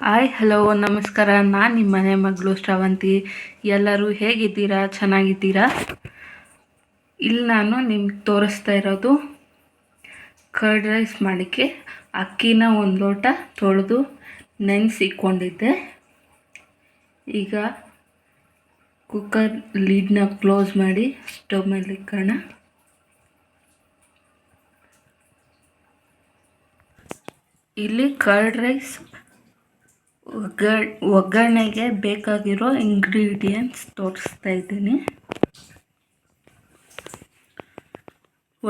Hi hello ನಮಸ್ಕಾರ. ನಾನು ನಿಮ್ಮ ಮನೆ ಮಗಳು ಶ್ರವಂತಿ. ಎಲ್ಲರೂ ಹೇಗಿದ್ದೀರಾ? ಚೆನ್ನಾಗಿದ್ದೀರಾ? ಇಲ್ಲಿ ನಾನು ನಿಮ್ಗೆ ತೋರಿಸ್ತಾ ಇರೋದು ಕರ್ಡ್ ರೈಸ್ ಮಾಡೋಕ್ಕೆ ಅಕ್ಕಿನ ಒಂದು ಲೋಟ ತೊಳೆದು ನೆನೆಸಿಕೊಂಡಿದ್ದೆ. ಈಗ ಕುಕ್ಕರ್ ಲಿಡ್ನ ಕ್ಲೋಸ್ ಮಾಡಿ ಸ್ಟವ್ ಮೇಲೆ ಇಕ್ಕೋಣ. ಇಲ್ಲಿ ಕರ್ಡ್ ರೈಸ್ ಒಗ್ಗರಣೆಗೆ ಬೇಕಾಗಿರೋ ಇಂಗ್ರೀಡಿಯೆಂಟ್ಸ್ ತೋರಿಸ್ತಾ ಇದ್ದೀನಿ.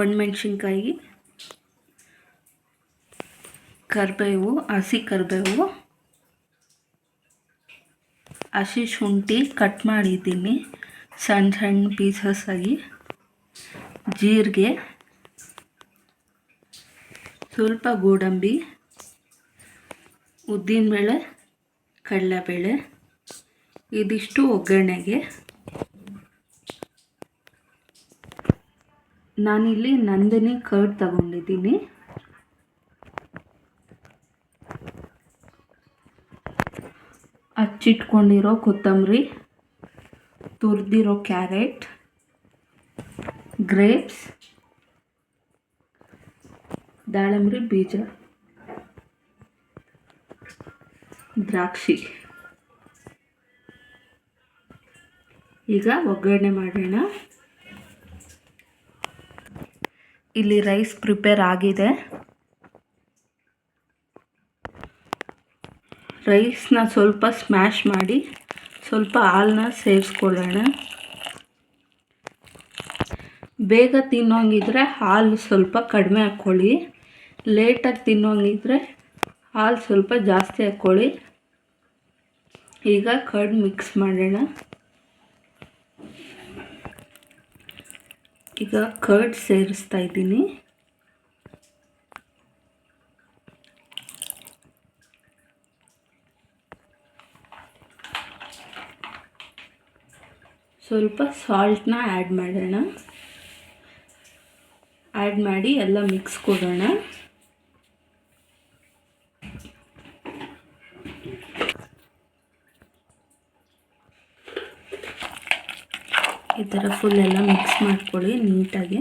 ಒಣಮೆಣಸಿನ್ಕಾಯಿ, ಕರಿಬೇವು, ಹಸಿ ಕರಿಬೇವು, ಹಸಿ ಶುಂಠಿ ಕಟ್ ಮಾಡಿದ್ದೀನಿ ಸಣ್ಣ ಸಣ್ಣ ಪೀಸಸ್ ಆಗಿ, ಜೀರಿಗೆ, ಸ್ವಲ್ಪ ಗೋಡಂಬಿ, ಉದ್ದಿನಬೇಳೆ, ಕಡಲೆಬೇಳೆ, ಇದಿಷ್ಟು ಒಗ್ಗರಣೆಗೆ. ನಾನಿಲ್ಲಿ ನಂದಿನಿ ಕರ್ಡ್ ತಗೊಂಡಿದ್ದೀನಿ. ಹಚ್ಚಿಟ್ಕೊಂಡಿರೋ ಕೊತ್ತಂಬರಿ, ತುರಿದಿರೋ ಕ್ಯಾರೆಟ್, ಗ್ರೇಪ್ಸ್, ದಾಳಿಂಬೆ ಬೀಜ, ದ್ರಾಕ್ಷಿ. ಈಗ ಒಗ್ಗರಣೆ ಮಾಡೋಣ. ಇಲ್ಲಿ ರೈಸ್ ಪ್ರಿಪೇರ್ ಆಗಿದೆ. ರೈಸ್ನ ಸ್ವಲ್ಪ ಸ್ಮ್ಯಾಶ್ ಮಾಡಿ ಸ್ವಲ್ಪ ಹಾಲನ್ನ ಸೇರಿಸ್ಕೊಳ್ಳೋಣ. ಬೇಗ ತಿನ್ನೋಂಗಿದ್ರೆ ಹಾಲು ಸ್ವಲ್ಪ ಕಡಿಮೆ ಹಾಕ್ಕೊಳ್ಳಿ. ಲೇಟಾಗಿ ತಿನ್ನೋಂಗಿದ್ರೆ ಹಾಲು ಸ್ವಲ್ಪ ಜಾಸ್ತಿ ಹಾಕ್ಕೊಳ್ಳಿ. ಈಗ ಕರ್ಡ್ ಮಿಕ್ಸ್ ಮಾಡೋಣ. ಈಗ ಕರ್ಡ್ ಸೇರಿಸ್ತಾ ಇದ್ದೀನಿ. ಸ್ವಲ್ಪ ಸಾಲ್ಟ್ನ ಆ್ಯಡ್ ಮಾಡೋಣ. ಆ್ಯಡ್ ಮಾಡಿ ಎಲ್ಲ ಮಿಕ್ಸ್ ಕೊಡೋಣ. ಈ ಥರ ಫುಲ್ ಎಲ್ಲ ಮಿಕ್ಸ್ ಮಾಡ್ಕೊಳ್ಳಿ ನೀಟಾಗಿ.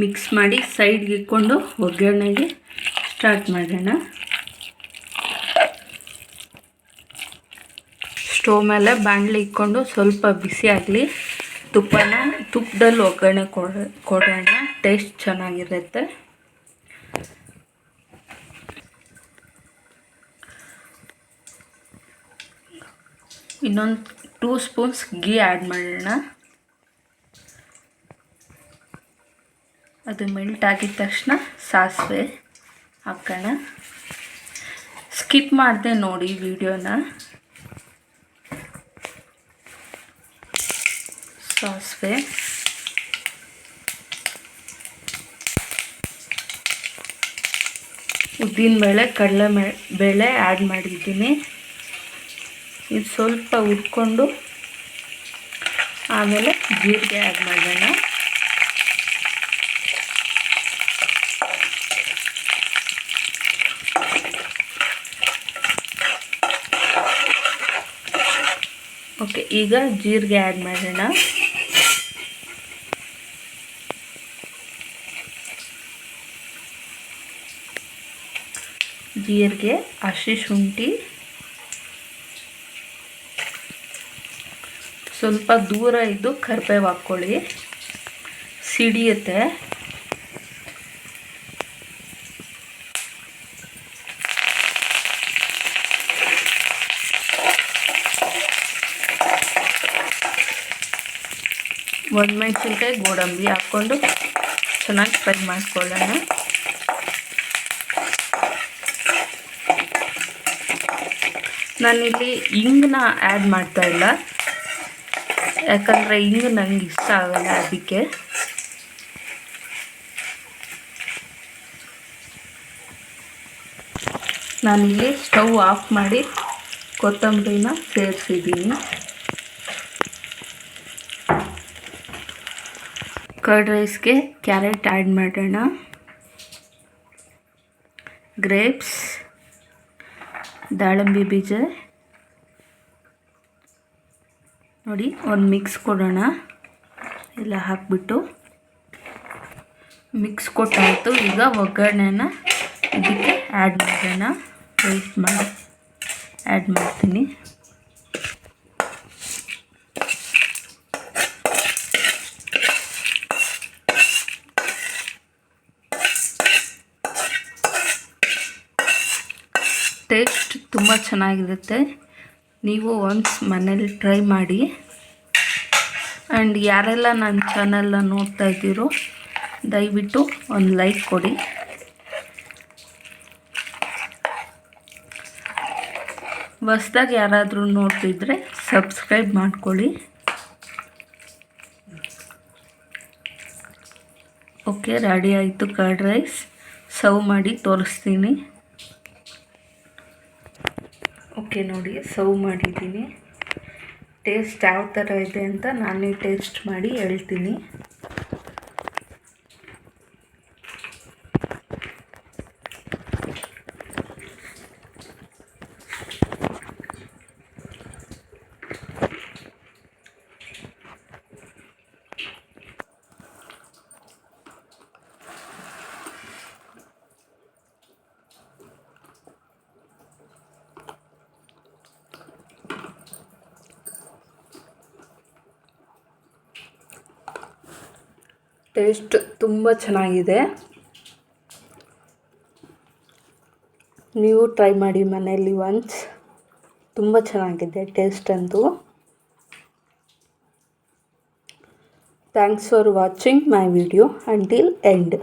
ಮಿಕ್ಸ್ ಮಾಡಿ ಸೈಡ್ಗೆ ಇಟ್ಕೊಂಡು ಒಗ್ಗರಣೆಗೆ ಸ್ಟಾರ್ಟ್ ಮಾಡೋಣ. ಸ್ಟವ್ ಮೇಲೆ ಬಾಣಲೆ ಇಟ್ಕೊಂಡು ಸ್ವಲ್ಪ ಬಿಸಿ ಆಗಲಿ. ತುಪ್ಪದಲ್ಲಿ ಒಗ್ಗರಣೆ ಕೊಡೋಣ. ಟೇಸ್ಟ್ ಚೆನ್ನಾಗಿರುತ್ತೆ. ಇನ್ನೊಂದು 2 ಸ್ಪೂನ್ಸ್ ಗೀ ಆ್ಯಡ್ ಮಾಡೋಣ. ಅದು ಮೆಲ್ಟ್ ಆಗಿದ ತಕ್ಷಣ ಸಾಸಿವೆ ಹಾಕೋಣ. ಸ್ಕಿಪ್ ಮಾಡಿದೆ ನೋಡಿ ವಿಡಿಯೋನ. ಸಾಸಿವೆ, ಉದ್ದಿನಬೇಳೆ, ಕಡಲೆಬೇಳೆ ಆ್ಯಡ್ ಮಾಡಿದ್ದೀನಿ. ಇದು ಸ್ವಲ್ಪ ಹುರ್ಕೊಂಡು ಆಮೇಲೆ ಜೀರಿಗೆ ಆ್ಯಡ್ ಮಾಡೋಣ. ಓಕೆ, ಈಗ ಜೀರಿಗೆ ಆ್ಯಡ್ ಮಾಡೋಣ. ಜೀರಿಗೆ, ಹಸಿ ಶುಂಠಿ, ಸ್ವಲ್ಪ ದೂರ ಇದ್ದು ಕರಿಬೇವು ಹಾಕ್ಕೊಳ್ಳಿ, ಸಿಡಿಯುತ್ತೆ. ಒಣಮೆಣಸಿನ್ಕಾಯಿ, ಗೋಡಂಬಿ ಹಾಕ್ಕೊಂಡು ಚೆನ್ನಾಗಿ ಫ್ರೈ ಮಾಡ್ಕೊಳ್ಳೋಣ. ನಾನಿಲ್ಲಿ ಹಿಂಗನ್ನ ಆ್ಯಡ್ ಮಾಡ್ತಾಯಿಲ್ಲ, ಯಾಕಂದರೆ ಹಿಂಗೆ ನನಗೆ ಇಷ್ಟ ಆಗಲ್ಲ, ಅದಕ್ಕೆ. ನಾನಿಲ್ಲಿ ಸ್ಟವ್ ಆಫ್ ಮಾಡಿ ಕೊತ್ತಂಬರಿನ ಸೇರಿಸಿದ್ದೀನಿ. ಕರ್ಡ್ ರೈಸ್ಗೆ ಕ್ಯಾರೆಟ್ ಆ್ಯಡ್ ಮಾಡೋಣ. ಗ್ರೇಪ್ಸ್, ದಾಳಿಂಬೆ ಬೀಜ ನೋಡಿ, ಒಂದು ಮಿಕ್ಸ್ ಕೊಡೋಣ. ಎಲ್ಲ ಹಾಕಿಬಿಟ್ಟು ಮಿಕ್ಸ್ ಕೊಟ್ಟಾಯಿತು. ಈಗ ಒಗ್ಗರಣೆನ ಇದಕ್ಕೆ ಆ್ಯಡ್ ಮಾಡೋಣ. ವೇಸ್ಟ್ ಮಾಡಿ ಆ್ಯಡ್ ಮಾಡ್ತೀನಿ. ಟೇಸ್ಟ್ ತುಂಬ ಚೆನ್ನಾಗಿರುತ್ತೆ. ನೀವು ಒನ್ಸ್ ಮನೇಲಿ ಟ್ರೈ ಮಾಡಿ. ಆ್ಯಂಡ್ ಯಾರೆಲ್ಲ ನನ್ನ ಚಾನಲ್ನ ನೋಡ್ತಾ ಇದ್ದೀರೋ ದಯವಿಟ್ಟು ಒಂದು ಲೈಕ್ ಕೊಡಿ. ಹೊಸ್ದಾಗಿ ಯಾರಾದರೂ ನೋಡ್ತಿದ್ರೆ ಸಬ್ಸ್ಕ್ರೈಬ್ ಮಾಡ್ಕೊಳ್ಳಿ. ಓಕೆ, ರೆಡಿ ಆಯಿತು ಕರ್ಡ್ ರೈಸ್. ಸರ್ವ್ ಮಾಡಿ ತೋರಿಸ್ತೀನಿ. ಓಕೆ ನೋಡಿ, ಸರ್ವ್ ಮಾಡಿದ್ದೀನಿ. ಟೇಸ್ಟ್ ಯಾವ ಥರ ಇದೆ ಅಂತ ನಾನೇ ಟೇಸ್ಟ್ ಮಾಡಿ ಹೇಳ್ತೀನಿ. ಟೇಸ್ಟ್ ತುಂಬ ಚೆನ್ನಾಗಿದೆ. ನೀವು ಟ್ರೈ ಮಾಡಿ ಮನೆಯಲ್ಲಿ ಒನ್ಸ್. ತುಂಬ ಚೆನ್ನಾಗಿದೆ ಟೇಸ್ಟ್ ಅಂತೂ. Thanks for watching my video until end.